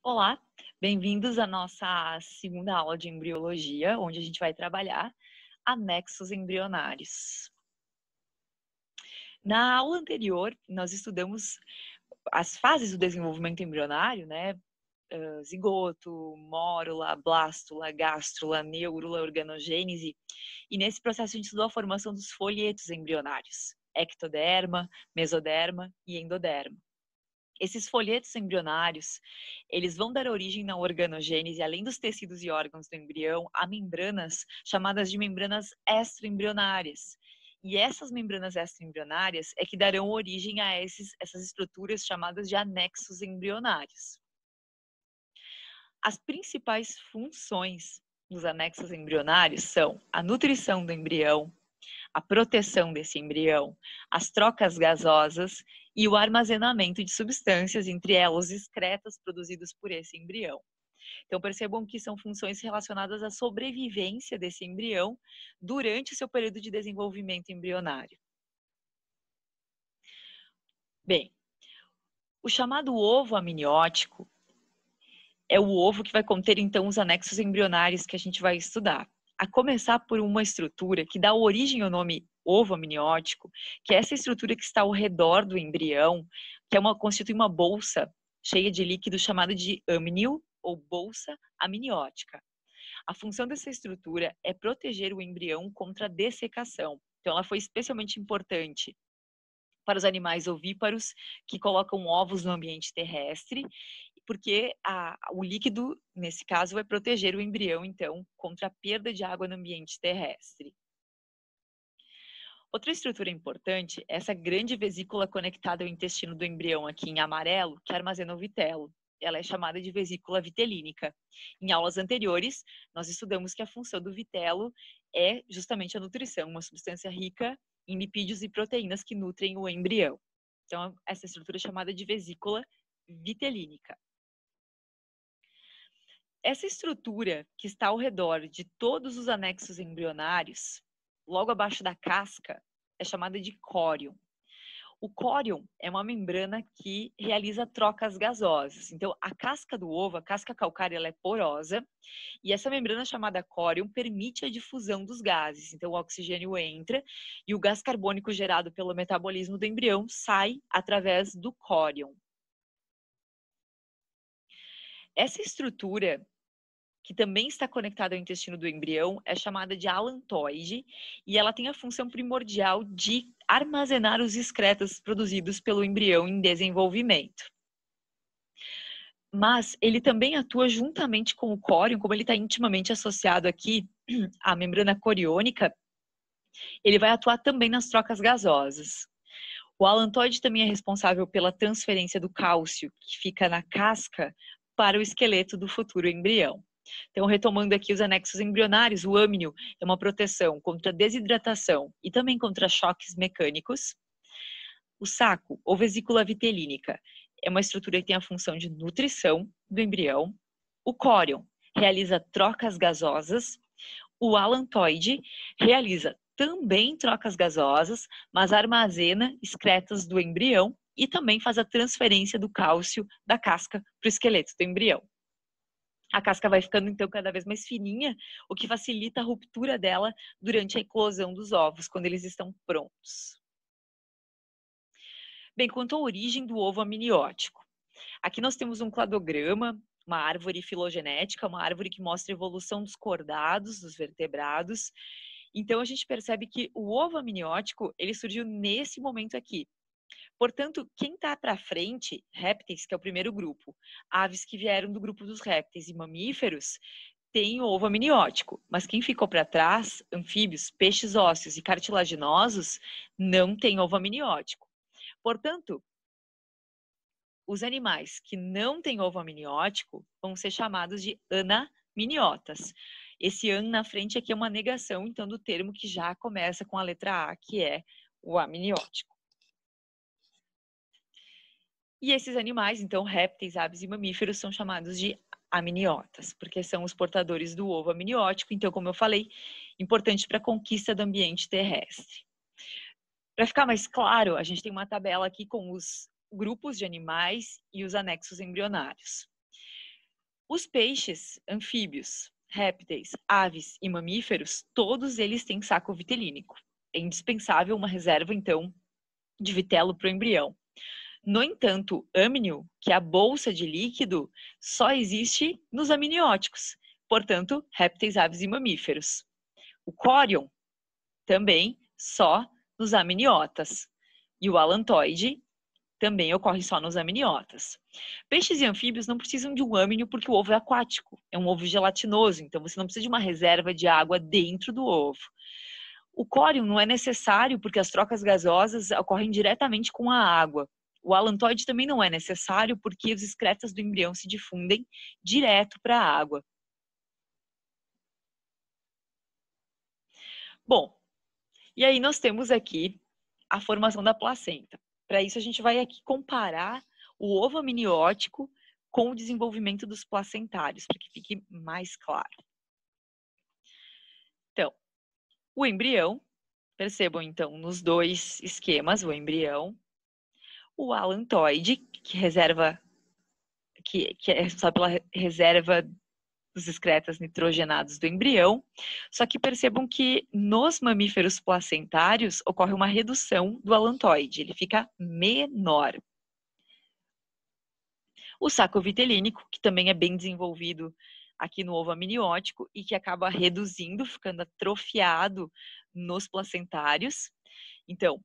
Olá, bem-vindos à nossa segunda aula de embriologia, onde a gente vai trabalhar anexos embrionários. Na aula anterior, nós estudamos as fases do desenvolvimento embrionário, né? Zigoto, mórula, blástula, gástrula, neurula, organogênese. E nesse processo a gente estudou a formação dos folhetos embrionários, ectoderma, mesoderma e endoderma. Esses folhetos embrionários, eles vão dar origem na organogênese, além dos tecidos e órgãos do embrião, a membranas chamadas de membranas extraembrionárias. E essas membranas extraembrionárias é que darão origem a essas estruturas chamadas de anexos embrionários. As principais funções dos anexos embrionários são a nutrição do embrião, a proteção desse embrião, as trocas gasosas e o armazenamento de substâncias, entre elas excretas produzidas por esse embrião. Então, percebam que são funções relacionadas à sobrevivência desse embrião durante o seu período de desenvolvimento embrionário. Bem, o chamado ovo amniótico é o ovo que vai conter, então, os anexos embrionários que a gente vai estudar. A começar por uma estrutura que dá origem ao nome ovo amniótico, que é essa estrutura que está ao redor do embrião, que constitui uma bolsa cheia de líquido chamada de amnio ou bolsa amniótica. A função dessa estrutura é proteger o embrião contra a dessecação. Então, ela foi especialmente importante para os animais ovíparos que colocam ovos no ambiente terrestre, porque o líquido, nesse caso, vai proteger o embrião, então, contra a perda de água no ambiente terrestre. Outra estrutura importante é essa grande vesícula conectada ao intestino do embrião, aqui em amarelo, que armazena o vitelo. Ela é chamada de vesícula vitelínica. Em aulas anteriores, nós estudamos que a função do vitelo é justamente a nutrição, uma substância rica em lipídios e proteínas que nutrem o embrião. Então, essa estrutura é chamada de vesícula vitelínica. Essa estrutura que está ao redor de todos os anexos embrionários, logo abaixo da casca, é chamada de córion. O córion é uma membrana que realiza trocas gasosas. Então, a casca do ovo, a casca calcária, ela é porosa e essa membrana chamada córion permite a difusão dos gases. Então, o oxigênio entra e o gás carbônico gerado pelo metabolismo do embrião sai através do córion. Essa estrutura, que também está conectada ao intestino do embrião, é chamada de alantoide e ela tem a função primordial de armazenar os excretas produzidos pelo embrião em desenvolvimento. Mas ele também atua juntamente com o córion, como ele está intimamente associado aqui à membrana coriônica, ele vai atuar também nas trocas gasosas. O alantoide também é responsável pela transferência do cálcio, que fica na casca, para o esqueleto do futuro embrião. Então, retomando aqui os anexos embrionários, o amnio é uma proteção contra desidratação e também contra choques mecânicos. O saco, ou vesícula vitelínica, é uma estrutura que tem a função de nutrição do embrião. O córion realiza trocas gasosas. O alantoide realiza também trocas gasosas, mas armazena excretas do embrião e também faz a transferência do cálcio da casca para o esqueleto do embrião. A casca vai ficando, então, cada vez mais fininha, o que facilita a ruptura dela durante a eclosão dos ovos, quando eles estão prontos. Bem, quanto à origem do ovo amniótico. Aqui nós temos um cladograma, uma árvore filogenética, uma árvore que mostra a evolução dos cordados, dos vertebrados. Então, a gente percebe que o ovo amniótico, ele surgiu nesse momento aqui. Portanto, quem está para frente, répteis, que é o primeiro grupo, aves que vieram do grupo dos répteis e mamíferos, tem o ovo amniótico. Mas quem ficou para trás, anfíbios, peixes ósseos e cartilaginosos, não tem ovo amniótico. Portanto, os animais que não têm ovo amniótico vão ser chamados de anaminiotas. Esse an na frente aqui é uma negação, então, do termo que já começa com a letra A, que é o amniótico. E esses animais, então, répteis, aves e mamíferos, são chamados de amniotas, porque são os portadores do ovo amniótico. Então, como eu falei, importante para a conquista do ambiente terrestre. Para ficar mais claro, a gente tem uma tabela aqui com os grupos de animais e os anexos embrionários. Os peixes, anfíbios, répteis, aves e mamíferos, todos eles têm saco vitelínico. É indispensável uma reserva, então, de vitelo para o embrião. No entanto, o âmnio, que é a bolsa de líquido, só existe nos amnióticos, portanto, répteis, aves e mamíferos. O córion, também só nos amniotas. E o alantoide também ocorre só nos amniotas. Peixes e anfíbios não precisam de um âmnio porque o ovo é aquático, é um ovo gelatinoso, então você não precisa de uma reserva de água dentro do ovo. O córion não é necessário porque as trocas gasosas ocorrem diretamente com a água. O alantoide também não é necessário porque os excretas do embrião se difundem direto para a água. Bom, e aí nós temos aqui a formação da placenta. Para isso a gente vai aqui comparar o ovo amniótico com o desenvolvimento dos placentários, para que fique mais claro. Então, o embrião, percebam então nos dois esquemas, o embrião, o alantoide, que é responsável pela reserva dos excretas nitrogenados do embrião, só que percebam que nos mamíferos placentários ocorre uma redução do alantoide, ele fica menor. O saco vitelínico, que também é bem desenvolvido aqui no ovo amniótico e que acaba reduzindo, ficando atrofiado nos placentários. Então,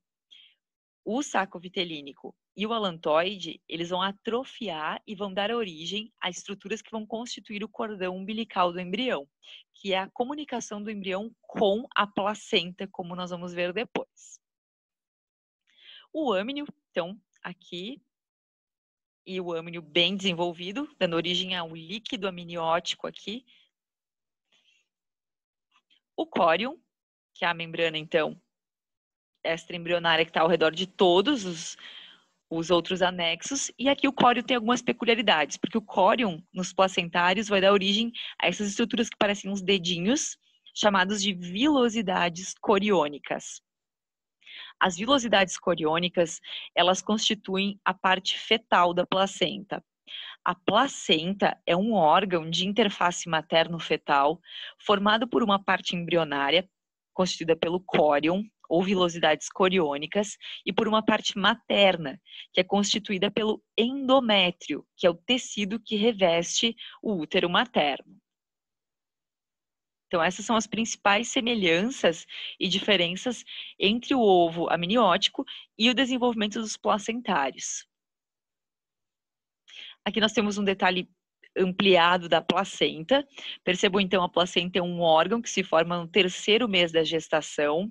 o saco vitelínico e o alantoide, eles vão atrofiar e vão dar origem a estruturas que vão constituir o cordão umbilical do embrião, que é a comunicação do embrião com a placenta, como nós vamos ver depois. O âmnio, então, aqui, e o âmnio bem desenvolvido, dando origem ao líquido amniótico aqui. O córion, que é a membrana, então, extraembrionária que está ao redor de todos os outros anexos. E aqui o córion tem algumas peculiaridades, porque o córion, nos placentários, vai dar origem a essas estruturas que parecem uns dedinhos, chamados de vilosidades coriônicas. As vilosidades coriônicas, elas constituem a parte fetal da placenta. A placenta é um órgão de interface materno-fetal formado por uma parte embrionária, constituída pelo córion, ou vilosidades coriônicas, e por uma parte materna, que é constituída pelo endométrio, que é o tecido que reveste o útero materno. Então, essas são as principais semelhanças e diferenças entre o ovo amniótico e o desenvolvimento dos placentários. Aqui nós temos um detalhe ampliado da placenta. Percebam então, a placenta é um órgão que se forma no terceiro mês da gestação.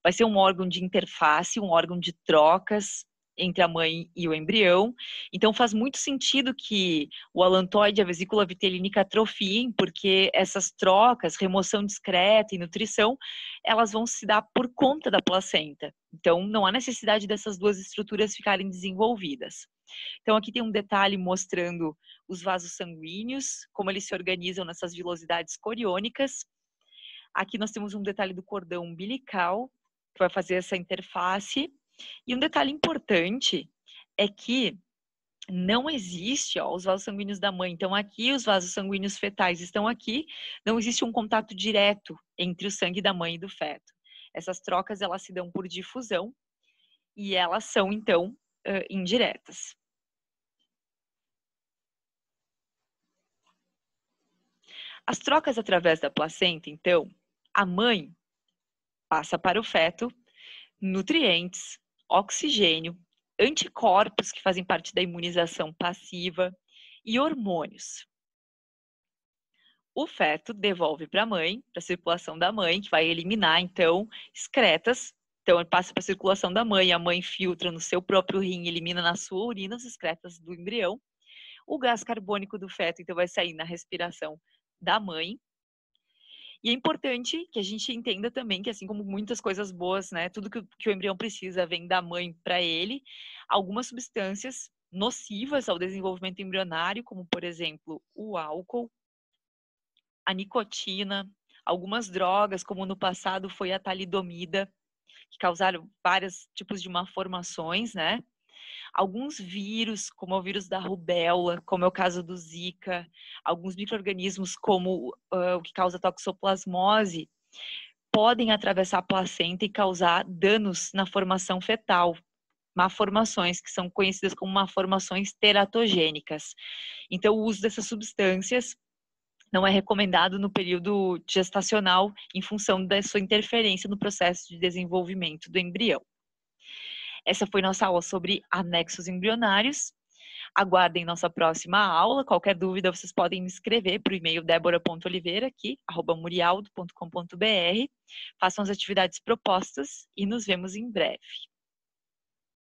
Vai ser um órgão de interface, um órgão de trocas entre a mãe e o embrião. Então faz muito sentido que o alantoide e a vesícula vitelínica atrofiem, porque essas trocas, remoção discreta e nutrição, elas vão se dar por conta da placenta. Então não há necessidade dessas duas estruturas ficarem desenvolvidas. Então aqui tem um detalhe mostrando os vasos sanguíneos, como eles se organizam nessas vilosidades coriônicas. Aqui nós temos um detalhe do cordão umbilical, que vai fazer essa interface. E um detalhe importante é que não existe os vasos sanguíneos da mãe. Então aqui os vasos sanguíneos fetais estão aqui, não existe um contato direto entre o sangue da mãe e do feto. Essas trocas elas se dão por difusão e elas são então indiretas. As trocas através da placenta, então, a mãe passa para o feto nutrientes, oxigênio, anticorpos que fazem parte da imunização passiva e hormônios. O feto devolve para a mãe, para a circulação da mãe, que vai eliminar, então, excretas. Então, ele passa para a circulação da mãe, a mãe filtra no seu próprio rim, elimina na sua urina as excretas do embrião. O gás carbônico do feto, então, vai sair na respiração da mãe. E é importante que a gente entenda também que, assim como muitas coisas boas, né, tudo que o embrião precisa vem da mãe para ele, algumas substâncias nocivas ao desenvolvimento embrionário, como, por exemplo, o álcool, a nicotina, algumas drogas, como no passado foi a talidomida, que causaram vários tipos de malformações, né? Alguns vírus, como o vírus da rubéola, como é o caso do Zika, alguns micro-organismos como o que causa toxoplasmose, podem atravessar a placenta e causar danos na formação fetal, malformações que são conhecidas como malformações teratogênicas. Então, o uso dessas substâncias não é recomendado no período gestacional em função da sua interferência no processo de desenvolvimento do embrião. Essa foi nossa aula sobre anexos embrionários. Aguardem nossa próxima aula. Qualquer dúvida, vocês podem me escrever para o e-mail debora.oliveira@murialdo.com.br. Façam as atividades propostas e nos vemos em breve.